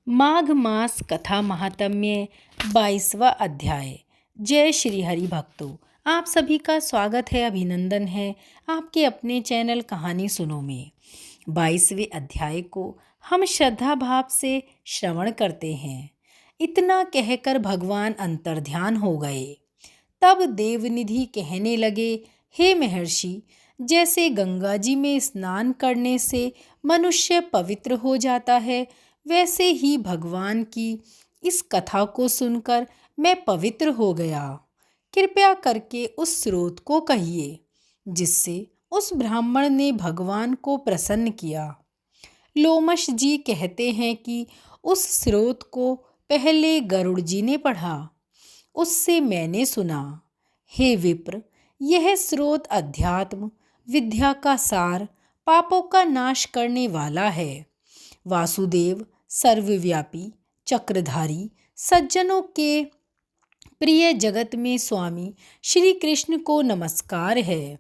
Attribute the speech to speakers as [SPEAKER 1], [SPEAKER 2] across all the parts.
[SPEAKER 1] माघ मास कथा महात्म्य 22वां अध्याय। जय श्री हरि भक्तों, आप सभी का स्वागत है, अभिनंदन है आपके अपने चैनल कहानी सुनो में। 22वें अध्याय को हम श्रद्धा भाव से श्रवण करते हैं। इतना कहकर भगवान अंतर्ध्यान हो गए। तब देवनिधि कहने लगे, हे महर्षि, जैसे गंगा जी में स्नान करने से मनुष्य पवित्र हो जाता है, वैसे ही भगवान की इस कथा को सुनकर मैं पवित्र हो गया। कृपया करके उस स्रोत को कहिए जिससे उस ब्राह्मण ने भगवान को प्रसन्न किया। लोमश जी कहते हैं कि उस स्रोत को पहले गरुड़ जी ने पढ़ा, उससे मैंने सुना। हे विप्र, यह स्रोत अध्यात्म विद्या का सार, पापों का नाश करने वाला है। वासुदेव सर्वव्यापी चक्रधारी सज्जनों के प्रिय जगत में स्वामी श्री कृष्ण को नमस्कार है।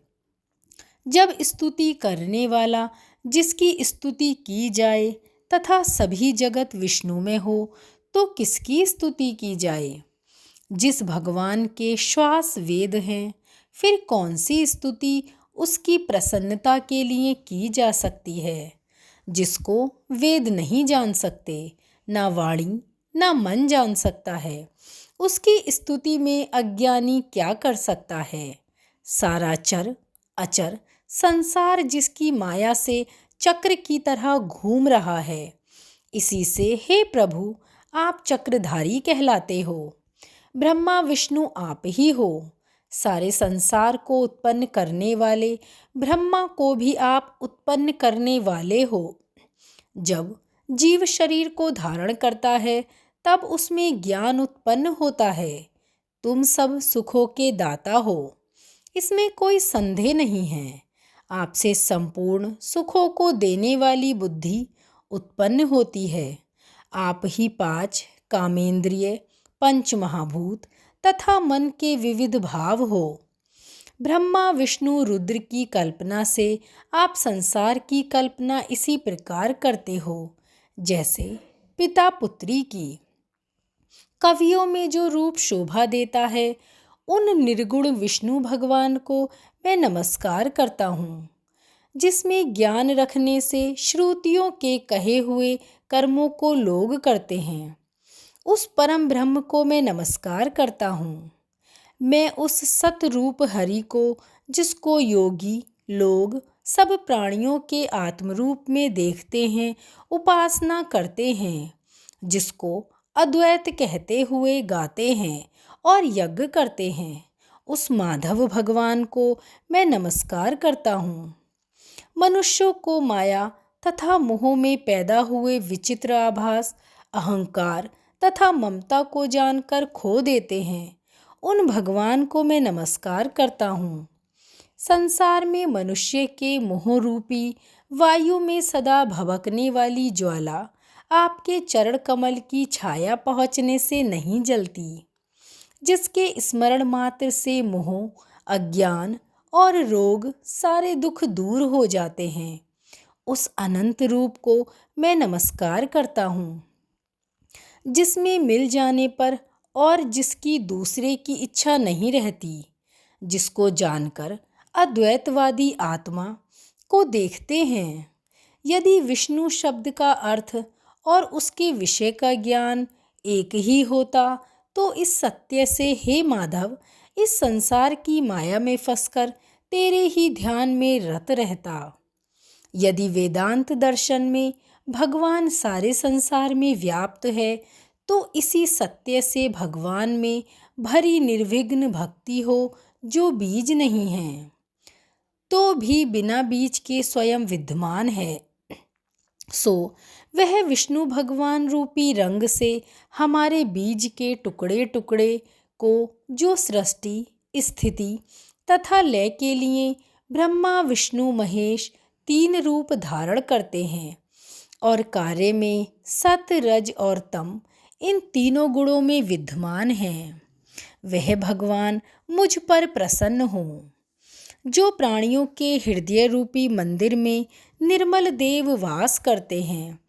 [SPEAKER 1] जब स्तुति करने वाला जिसकी स्तुति की जाए तथा सभी जगत विष्णु में हो, तो किसकी स्तुति की जाए? जिस भगवान के श्वास वेद हैं, फिर कौन सी स्तुति उसकी प्रसन्नता के लिए की जा सकती है? जिसको वेद नहीं जान सकते, ना वाणी ना मन जान सकता है, उसकी स्तुति में अज्ञानी क्या कर सकता है? सारा चर अचर संसार जिसकी माया से चक्र की तरह घूम रहा है, इसी से हे प्रभु आप चक्रधारी कहलाते हो। ब्रह्मा विष्णु आप ही हो। सारे संसार को उत्पन्न करने वाले ब्रह्मा को भी आप उत्पन्न करने वाले हो। जब जीव शरीर को धारण करता है, तब उसमें ज्ञान उत्पन्न होता है। तुम सब सुखों के दाता हो, इसमें कोई संदेह नहीं है। आपसे संपूर्ण सुखों को देने वाली बुद्धि उत्पन्न होती है। आप ही 5 कामेंद्रिय, पंच महाभूत तथा मन के विविध भाव हो। ब्रह्मा विष्णु रुद्र की कल्पना से आप संसार की कल्पना इसी प्रकार करते हो जैसे पिता पुत्री की। कवियों में जो रूप शोभा देता है, उन निर्गुण विष्णु भगवान को मैं नमस्कार करता हूँ। जिसमें ज्ञान रखने से श्रुतियों के कहे हुए कर्मों को लोग करते हैं, उस परम ब्रह्म को मैं नमस्कार करता हूँ। मैं उस सतरूप हरि को, जिसको योगी लोग सब प्राणियों के आत्मरूप में देखते हैं, उपासना करते हैं, जिसको अद्वैत कहते हुए गाते हैं और यज्ञ करते हैं, उस माधव भगवान को मैं नमस्कार करता हूँ। मनुष्यों को माया तथा मोह में पैदा हुए विचित्र आभास, अहंकार तथा ममता को जानकर खो देते हैं, उन भगवान को मैं नमस्कार करता हूँ। संसार में मनुष्य के मोह रूपी वायु में सदा भभकने वाली ज्वाला आपके चरण कमल की छाया पहुँचने से नहीं जलती। जिसके स्मरण मात्र से मोह, अज्ञान और रोग सारे दुख दूर हो जाते हैं, उस अनंत रूप को मैं नमस्कार करता हूँ। जिसमें मिल जाने पर और जिसकी दूसरे की इच्छा नहीं रहती, जिसको जानकर अद्वैतवादी आत्मा को देखते हैं। यदि विष्णु शब्द का अर्थ और उसके विषय का ज्ञान एक ही होता, तो इस सत्य से हे माधव, इस संसार की माया में फंसकर तेरे ही ध्यान में रत रहता। यदि वेदांत दर्शन में भगवान सारे संसार में व्याप्त है, तो इसी सत्य से भगवान में भरी निर्विघ्न भक्ति हो, जो बीज नहीं है तो भी बिना बीज के स्वयं विद्यमान है। सो वह विष्णु भगवान रूपी रंग से हमारे बीज के टुकड़े टुकड़े को, जो सृष्टि स्थिति तथा लय के लिए ब्रह्मा विष्णु महेश 3 रूप धारण करते हैं, और कार्य में सत रज और तम इन तीनों गुणों में विद्यमान हैं, वह भगवान मुझ पर प्रसन्न हो। जो प्राणियों के हृदय रूपी मंदिर में निर्मल देव वास करते हैं,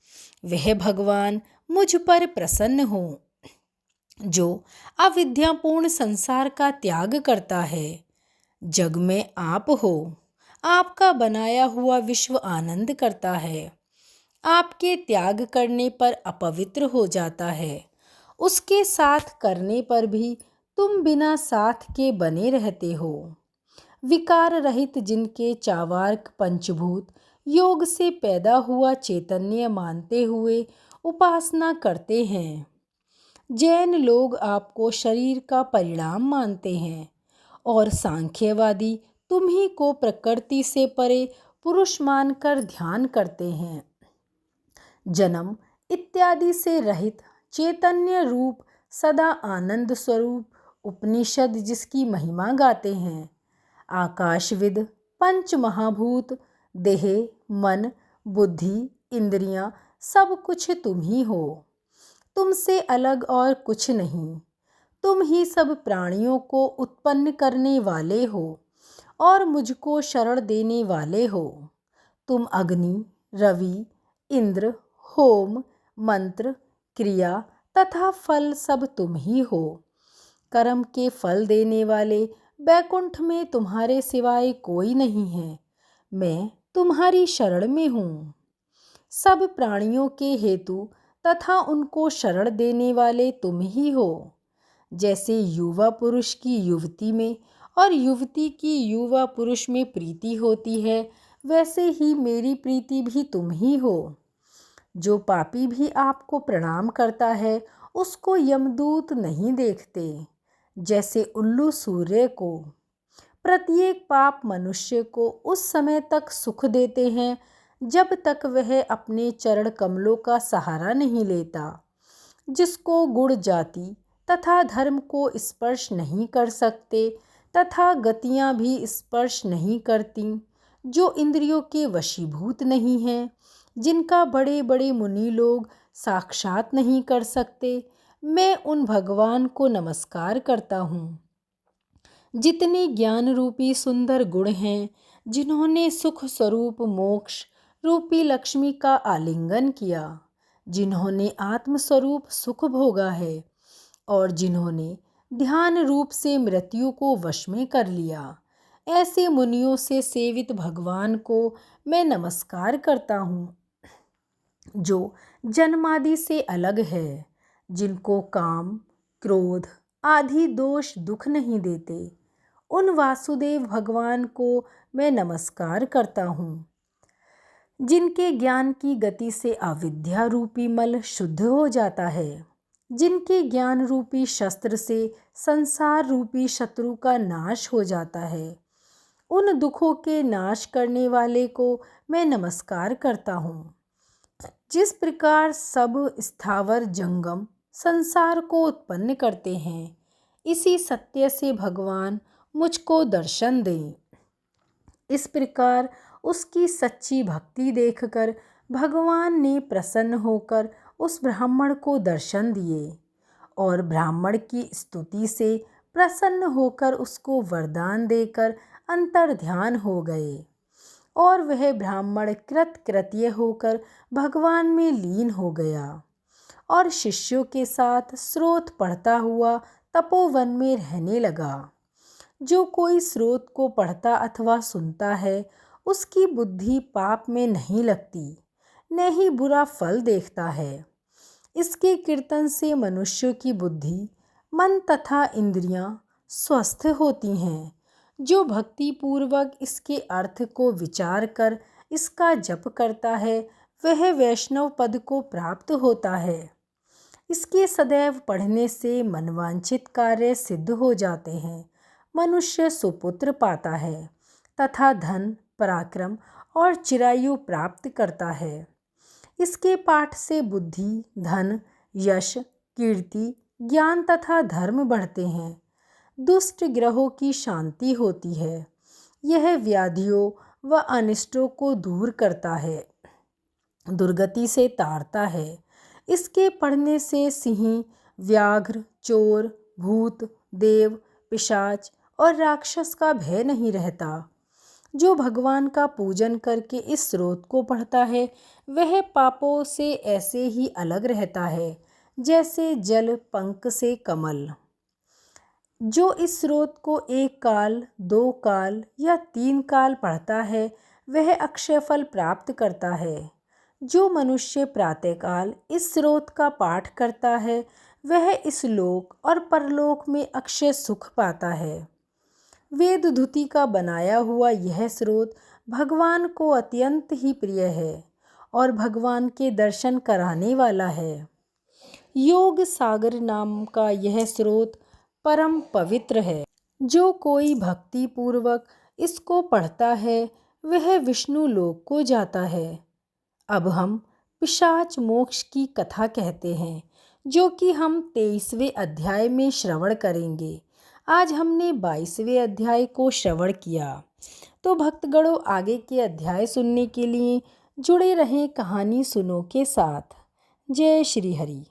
[SPEAKER 1] वह भगवान मुझ पर प्रसन्न हो, जो अविद्यापूर्ण संसार का त्याग करता है। जग में आप हो, आपका बनाया हुआ विश्व आनंद करता है। आपके त्याग करने पर अपवित्र हो जाता है, उसके साथ करने पर भी तुम बिना साथ के बने रहते हो। विकार रहित जिनके चावार्क पंचभूत योग से पैदा हुआ चैतन्य मानते हुए उपासना करते हैं। जैन लोग आपको शरीर का परिणाम मानते हैं और सांख्यवादी तुम्ही को प्रकृति से परे पुरुष मानकर ध्यान करते हैं। जन्म इत्यादि से रहित चैतन्य रूप सदा आनंद स्वरूप उपनिषद जिसकी महिमा गाते हैं। आकाशविद पंच महाभूत देह मन बुद्धि इंद्रियां सब कुछ तुम ही हो, तुमसे अलग और कुछ नहीं। तुम ही सब प्राणियों को उत्पन्न करने वाले हो और मुझको शरण देने वाले हो। तुम अग्नि रवि इंद्र होम मंत्र क्रिया तथा फल सब तुम ही हो। कर्म के फल देने वाले बैकुंठ में तुम्हारे सिवाय कोई नहीं है। मैं तुम्हारी शरण में हूँ। सब प्राणियों के हेतु तथा उनको शरण देने वाले तुम ही हो। जैसे युवा पुरुष की युवती में और युवती की युवा पुरुष में प्रीति होती है, वैसे ही मेरी प्रीति भी तुम ही हो। जो पापी भी आपको प्रणाम करता है उसको यमदूत नहीं देखते, जैसे उल्लू सूर्य को। प्रत्येक पाप मनुष्य को उस समय तक सुख देते हैं जब तक वह अपने चरण कमलों का सहारा नहीं लेता। जिसको गुण जाति तथा धर्म को स्पर्श नहीं कर सकते तथा गतियाँ भी स्पर्श नहीं करती, जो इंद्रियों के वशीभूत नहीं हैं, जिनका बड़े बड़े मुनि लोग साक्षात नहीं कर सकते, मैं उन भगवान को नमस्कार करता हूँ। जितने ज्ञान रूपी सुंदर गुण हैं, जिन्होंने सुख स्वरूप मोक्ष रूपी लक्ष्मी का आलिंगन किया, जिन्होंने आत्मस्वरूप सुख भोगा है और जिन्होंने ध्यान रूप से मृत्यु को वश में कर लिया, ऐसे मुनियों से सेवित भगवान को मैं नमस्कार करता हूँ। जो जन्मादि से अलग है, जिनको काम क्रोध आदि दोष दुख नहीं देते, उन वासुदेव भगवान को मैं नमस्कार करता हूँ। जिनके ज्ञान की गति से अविद्या रूपी मल शुद्ध हो जाता है, जिनके ज्ञान रूपी शस्त्र से संसार रूपी शत्रु का नाश हो जाता है, उन दुखों के नाश करने वाले को मैं नमस्कार करता हूँ। जिस प्रकार सब स्थावर जंगम संसार को उत्पन्न करते हैं, इसी सत्य से भगवान मुझको दर्शन दें। इस प्रकार उसकी सच्ची भक्ति देखकर भगवान ने प्रसन्न होकर उस ब्राह्मण को दर्शन दिए और ब्राह्मण की स्तुति से प्रसन्न होकर उसको वरदान देकर अंतर्ध्यान हो गए और वह ब्राह्मण कृतकृत्य होकर भगवान में लीन हो गया और शिष्यों के साथ स्रोत पढ़ता हुआ तपोवन में रहने लगा। जो कोई स्रोत को पढ़ता अथवा सुनता है, उसकी बुद्धि पाप में नहीं लगती, न ही बुरा फल देखता है। इसके कीर्तन से मनुष्य की बुद्धि मन तथा इंद्रियां स्वस्थ होती हैं। जो भक्ति पूर्वक इसके अर्थ को विचार कर इसका जप करता है, वह वैष्णव पद को प्राप्त होता है। इसके सदैव पढ़ने से मनवांछित कार्य सिद्ध हो जाते हैं। मनुष्य सुपुत्र पाता है तथा धन पराक्रम और चिरायु प्राप्त करता है। इसके पाठ से बुद्धि धन यश कीर्ति ज्ञान तथा धर्म बढ़ते हैं। दुष्ट ग्रहों की शांति होती है। यह व्याधियों व अनिष्टों को दूर करता है, दुर्गति से तारता है। इसके पढ़ने से सिंह व्याघ्र चोर भूत देव पिशाच और राक्षस का भय नहीं रहता। जो भगवान का पूजन करके इस स्रोत को पढ़ता है, वह पापों से ऐसे ही अलग रहता है जैसे जल पंख से कमल। जो इस स्रोत को 1 काल, 2 काल या 3 काल पढ़ता है वह अक्षय फल प्राप्त करता है। जो मनुष्य प्रातःकाल इस स्रोत का पाठ करता है वह इस लोक और परलोक में अक्षय सुख पाता है। वेद धुति का बनाया हुआ यह स्रोत भगवान को अत्यंत ही प्रिय है और भगवान के दर्शन कराने वाला है। योग सागर नाम का यह स्रोत परम पवित्र है। जो कोई भक्ति पूर्वक इसको पढ़ता है वह विष्णु लोक को जाता है। अब हम पिशाच मोक्ष की कथा कहते हैं जो कि हम 23वें अध्याय में श्रवण करेंगे। आज हमने 22वें अध्याय को श्रवण किया, तो भक्तगणों आगे के अध्याय सुनने के लिए जुड़े रहें कहानी सुनो के साथ। जय श्री हरि।